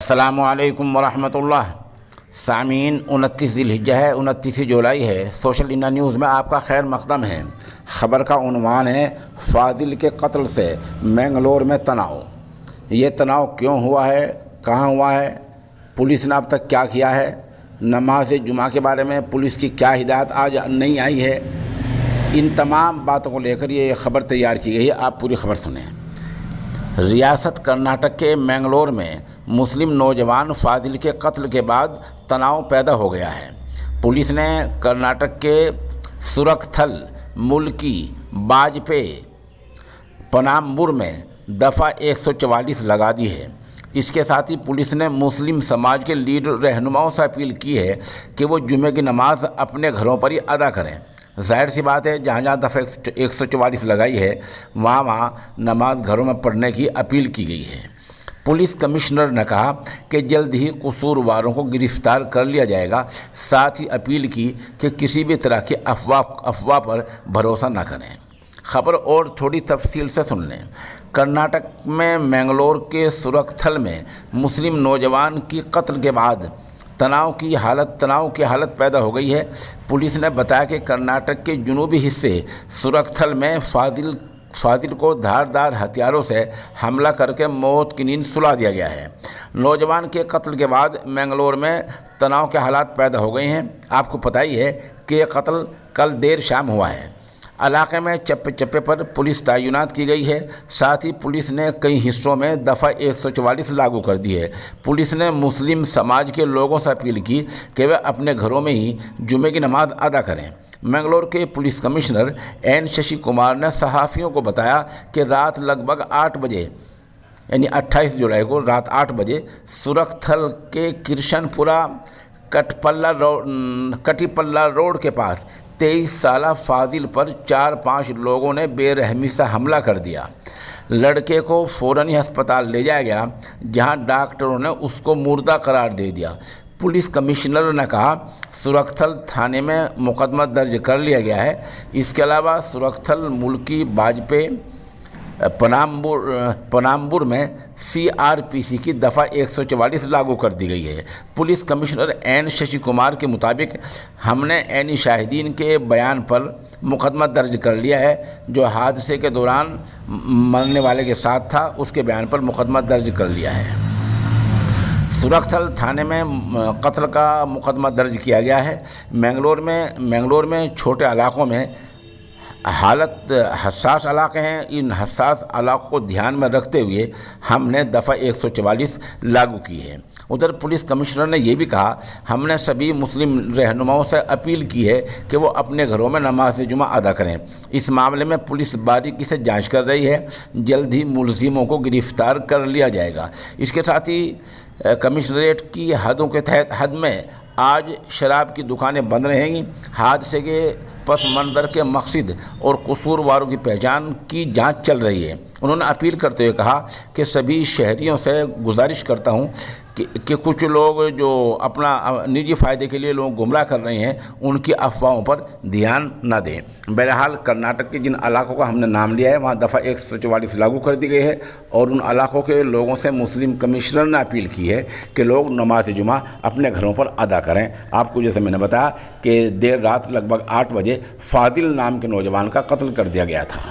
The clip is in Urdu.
السلام علیکم ورحمۃ اللہ۔ سامعین، 29 ذی الحجہ ہے، 29 جولائی ہے۔ سوشل انڈیا نیوز میں آپ کا خیر مقدم ہے۔ خبر کا عنوان ہے فاضل کے قتل سے منگلور میں تناؤ۔ یہ تناؤ کیوں ہوا ہے، کہاں ہوا ہے، پولیس نے اب تک کیا کیا ہے، نماز جمعہ کے بارے میں پولیس کی کیا ہدایت آج نہیں آئی ہے، ان تمام باتوں کو لے کر یہ خبر تیار کی گئی ہے۔ آپ پوری خبر سنیں۔ ریاست کرناٹک کے منگلور میں مسلم نوجوان فاضل کے قتل کے بعد تناؤ پیدا ہو گیا ہے۔ پولیس نے کرناٹک کے سورکتھل ملکی باجپے پنامبور میں دفعہ 144 لگا دی ہے۔ اس کے ساتھ ہی پولیس نے مسلم سماج کے لیڈر رہنماؤں سے اپیل کی ہے کہ وہ جمعے کی نماز اپنے گھروں پر ہی ادا کریں۔ ظاہر سی بات ہے، جہاں جہاں دفعہ 144 لگائی ہے وہاں نماز گھروں میں پڑھنے کی اپیل کی گئی ہے۔ پولیس کمشنر نے کہا کہ جلد ہی قصورواروں کو گرفتار کر لیا جائے گا۔ ساتھ ہی اپیل کی کہ کسی بھی طرح کی افواہ پر بھروسہ نہ کریں۔ خبر اور تھوڑی تفصیل سے سن لیں۔ کرناٹک میں منگلور کے سورکتھل میں مسلم نوجوان کی قتل کے بعد تناؤ کی حالت پیدا ہو گئی ہے۔ پولیس نے بتایا کہ کرناٹک کے جنوبی حصے سورکتھل میں فاضل کو دھاردار ہتھیاروں سے حملہ کر کے موت کی نیند سلا دیا گیا ہے۔ نوجوان کے قتل کے بعد منگلور میں تناؤ کے حالات پیدا ہو گئے ہیں۔ آپ کو پتہ ہی ہے کہ یہ قتل کل دیر شام ہوا ہے۔ علاقے میں چپے چپے پر پولیس تعینات کی گئی ہے۔ ساتھ ہی پولیس نے کئی حصوں میں دفعہ 144 لاگو کر دی ہے۔ پولیس نے مسلم سماج کے لوگوں سے اپیل کی کہ وہ اپنے گھروں میں ہی جمعے کی نماز ادا کریں۔ منگلور کے police commissioner N Shashi Kumar نے صحافیوں کو بتایا کہ رات لگ بھگ 8 بجے یعنی 28 جولائی کو رات 8 بجے سورکتھل کے کرشن پورہ کٹی پلہ روڈ کے پاس 23 سالہ فاضل پر 4-5 لوگوں نے بے رحمی سے حملہ کر دیا۔ لڑکے کو فوراً ہی ہسپتال لے جایا گیا، جہاں ڈاکٹروں نے اس کو مردہ قرار دے دیا۔ پولیس کمشنر نے کہا سورکتھل تھانے میں مقدمہ درج کر لیا گیا ہے۔ اس کے علاوہ سورکتھل ملکی باجپے پنامبور میں CRPC کی دفعہ 144 لاگو کر دی گئی ہے۔ Police commissioner N Shashi Kumar کے مطابق ہم نے عینی شاہدین کے بیان پر مقدمہ درج کر لیا ہے۔ جو حادثے کے دوران مرنے والے کے ساتھ تھا اس کے بیان پر مقدمہ درج کر لیا ہے۔ سورکتھل تھانے میں قتل کا مقدمہ درج کیا گیا ہے۔ منگلور میں چھوٹے علاقوں میں حالت حساس علاقے ہیں۔ ان حساس علاقوں کو دھیان میں رکھتے ہوئے ہم نے دفعہ 144 لاگو کی ہے۔ ادھر پولیس کمشنر نے یہ بھی کہا ہم نے سبھی مسلم رہنماؤں سے اپیل کی ہے کہ وہ اپنے گھروں میں نماز جمعہ ادا کریں۔ اس معاملے میں پولیس باریکی سے جانچ کر رہی ہے۔ جلد ہی ملزموں کو گرفتار کر لیا جائے گا۔ اس کے ساتھ ہی کمشنریٹ کی حدوں کے تحت حد میں آج شراب کی دکانیں بند رہیں گی۔ حادثے کے پس منظر کے مقصد اور قصورواروں کی پہچان کی جانچ چل رہی ہے۔ انہوں نے اپیل کرتے ہوئے کہا کہ سبھی شہریوں سے گزارش کرتا ہوں کہ کچھ لوگ جو اپنا نجی فائدے کے لیے لوگ گمراہ کر رہے ہیں ان کی افواہوں پر دھیان نہ دیں۔ بہرحال کرناٹک کے جن علاقوں کا ہم نے نام لیا ہے وہاں دفعہ 144 لاگو کر دی گئی ہے، اور ان علاقوں کے لوگوں سے مسلم کمشنر نے اپیل کی ہے کہ لوگ نماز جمعہ اپنے گھروں پر ادا کریں۔ آپ کو جیسے میں نے بتایا کہ دیر رات لگ بھگ 8 بجے فاضل نام کے نوجوان کا قتل کر دیا گیا تھا۔